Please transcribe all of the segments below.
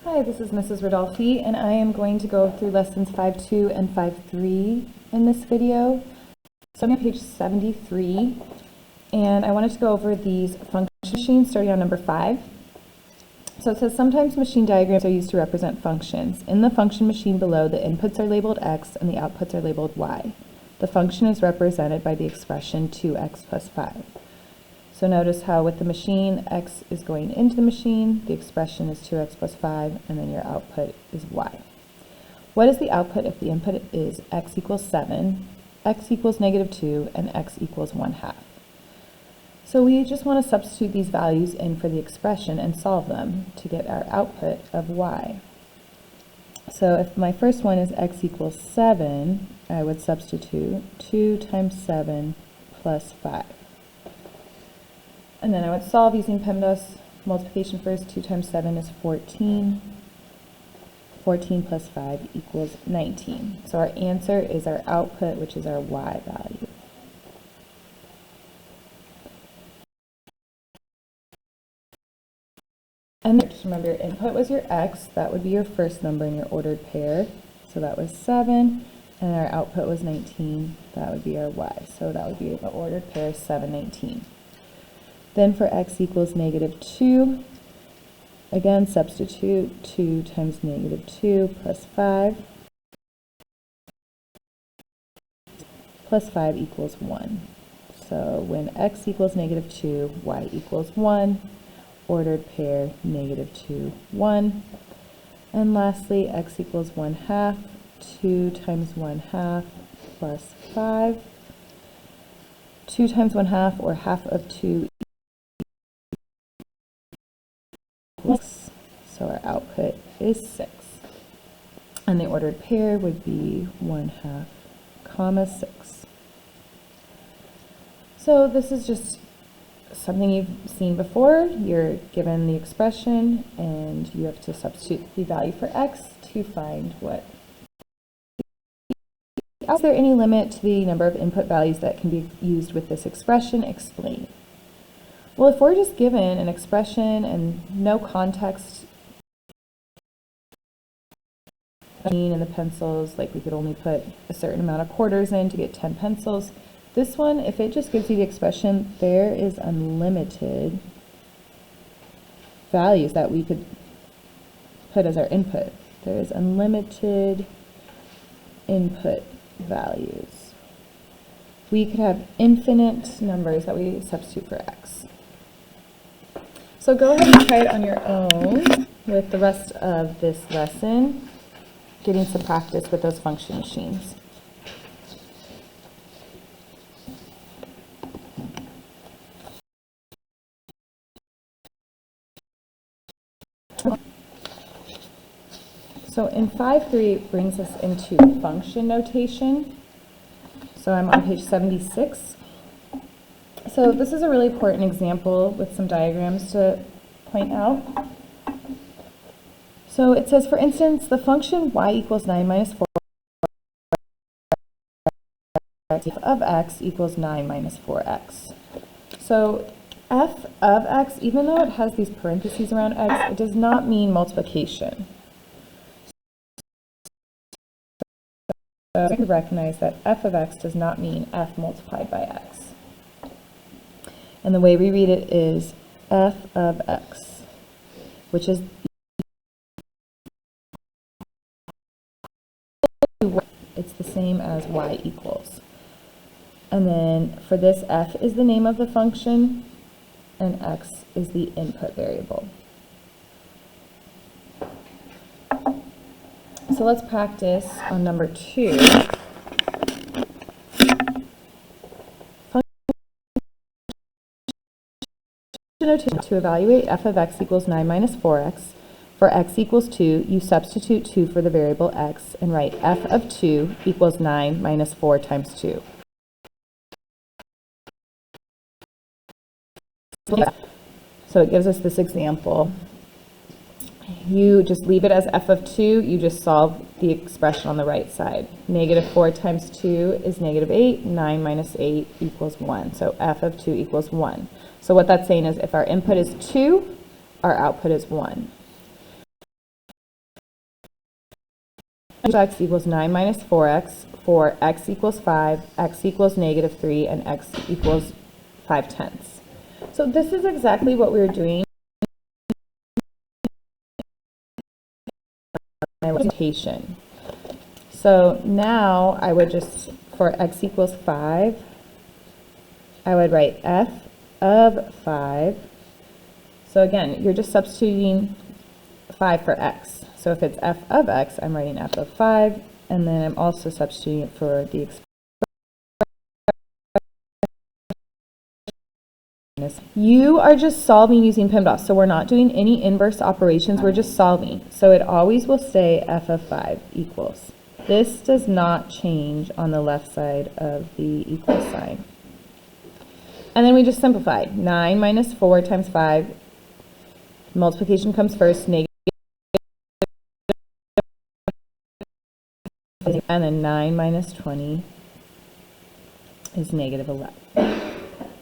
Hi, this is Mrs. Rodolfi, and I am going to go through lessons 5.2 and 5.3 in this video. So I'm on page 73, and I wanted to go over these function machines starting on number 5. So it says, sometimes machine diagrams are used to represent functions. In the function machine below, the inputs are labeled x and the outputs are labeled y. The function is represented by the expression 2x plus 5. So notice how with the machine, x is going into the machine, the expression is 2x plus 5, and then your output is y. What is the output if the input is x equals 7, x equals negative 2, and x equals 1/2? So we just want to substitute these values in for the expression and solve them to get our output of y. So if my first one is x equals 7, I would substitute 2 times 7 plus 5. And then I would solve using PEMDAS multiplication first. 2 times 7 is 14. 14 plus 5 equals 19. So our answer is our output, which is our y value. And just remember, your input was your x. That would be your first number in your ordered pair. So that was 7. And our output was 19. That would be our y. So that would be the ordered pair 7, 19. Then for x equals negative 2, again substitute 2 times negative 2 plus 5, plus 5 equals 1. So when x equals negative 2, y equals 1, ordered pair negative 2, 1. And lastly, x equals 1/2, 2 times 1/2 plus 5. 2 times 1/2, or half of 2, so our output is 6. And the ordered pair would be 1/2, comma 6. So this is just something you've seen before. You're given the expression and you have to substitute the value for x to find what. Is there any limit to the number of input values that can be used with this expression? Explain. Well, if we're just given an expression and no context in the pencils, like we could only put a certain amount of quarters in to get 10 pencils. This one, if it just gives you the expression, there is unlimited values that we could put as our input. There is unlimited input values. We could have infinite numbers that we substitute for x. So go ahead and try it on your own with the rest of this lesson, getting some practice with those function machines. So in 5.3, it brings us into function notation. So I'm on page 76. So this is a really important example with some diagrams to point out. So it says, for instance, the function y equals 9 minus 4 of x equals 9 minus 4x. So f of x, even though it has these parentheses around x, it does not mean multiplication. So you recognize that f of x does not mean f multiplied by x. And the way we read it is f of x, which is it's the same as y equals. And then for this, f is the name of the function and x is the input variable. So let's practice on number 2. To evaluate f of x equals 9 minus 4x, for x equals 2, you substitute 2 for the variable x and write f of 2 equals 9 minus 4 times 2. So it gives us this example. You just leave it as f of 2, you just solve the expression on the right side. Negative 4 times 2 is negative 8, 9 minus 8 equals 1. So f of 2 equals 1. So what that's saying is if our input is 2, our output is 1. x equals 9 minus 4x for x equals 5, x equals negative 3, and x equals 5/10. So this is exactly what we were doing in my representation. So now I would just, for x equals 5, I would write f of 5. So again, you're just substituting 5 for x. So if it's f of x, I'm writing f of 5, and then I'm also substituting it for the expression. You are just solving using PEMDAS, so we're not doing any inverse operations, we're just solving. So it always will say f of 5 equals. This does not change on the left side of the equal sign. And then we just simplified. 9 minus 4 times 5, multiplication comes first, negative, and then 9 minus 20 is negative 11.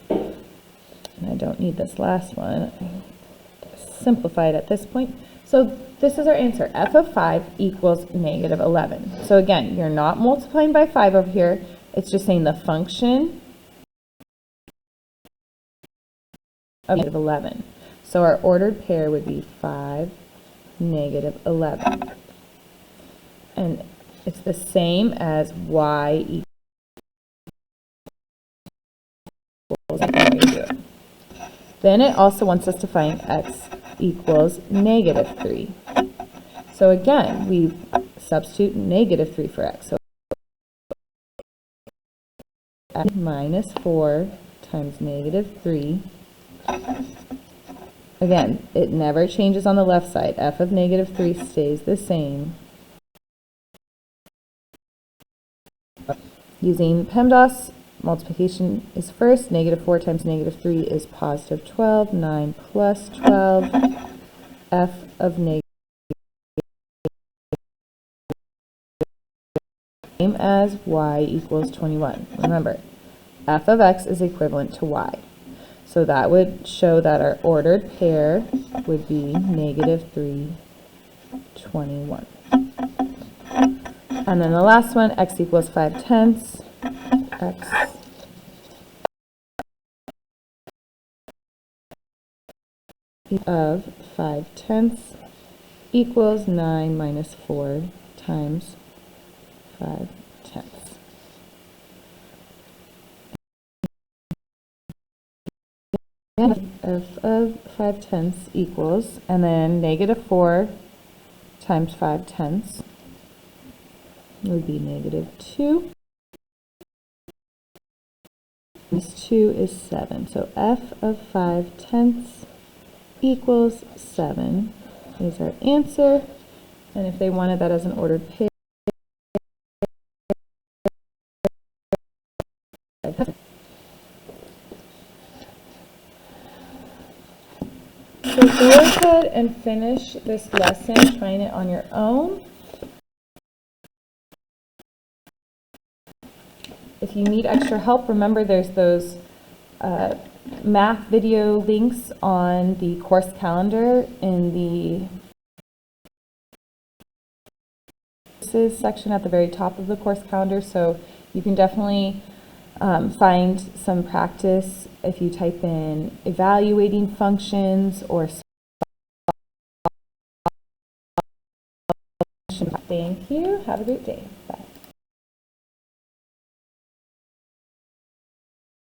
And I don't need this last one. Simplified at this point. So this is our answer. F of 5 equals negative 11. So again, you're not multiplying by 5 over here. It's just saying the function of negative 11. So our ordered pair would be 5, negative 11. And it's the same as y equals. Then it also wants us to find x equals negative 3. So again, we substitute negative 3 for x. So x minus 4 times negative 3. Again, it never changes on the left side. F of negative 3 stays the same. Using PEMDAS, multiplication is first. Negative 4 times negative 3 is positive 12. 9 plus 12. F of negative same as y equals 21. Remember, f of x is equivalent to y. So that would show that our ordered pair would be negative 3, 21. And then the last one, x equals 5/10. X of 5/10 equals 9 minus 4 times 5/10. F of 5/10 equals, and then negative 4 times 5/10 would be negative 2. This 2 is 7. So f of 5/10 equals 7 is our answer. And if they wanted that as an ordered pair, so go ahead and finish this lesson, trying it on your own. If you need extra help, remember there's those math video links on the course calendar in the courses section at the very top of the course calendar, so you can definitely find some practice if you type in evaluating functions or thank you. Have a great day. Bye.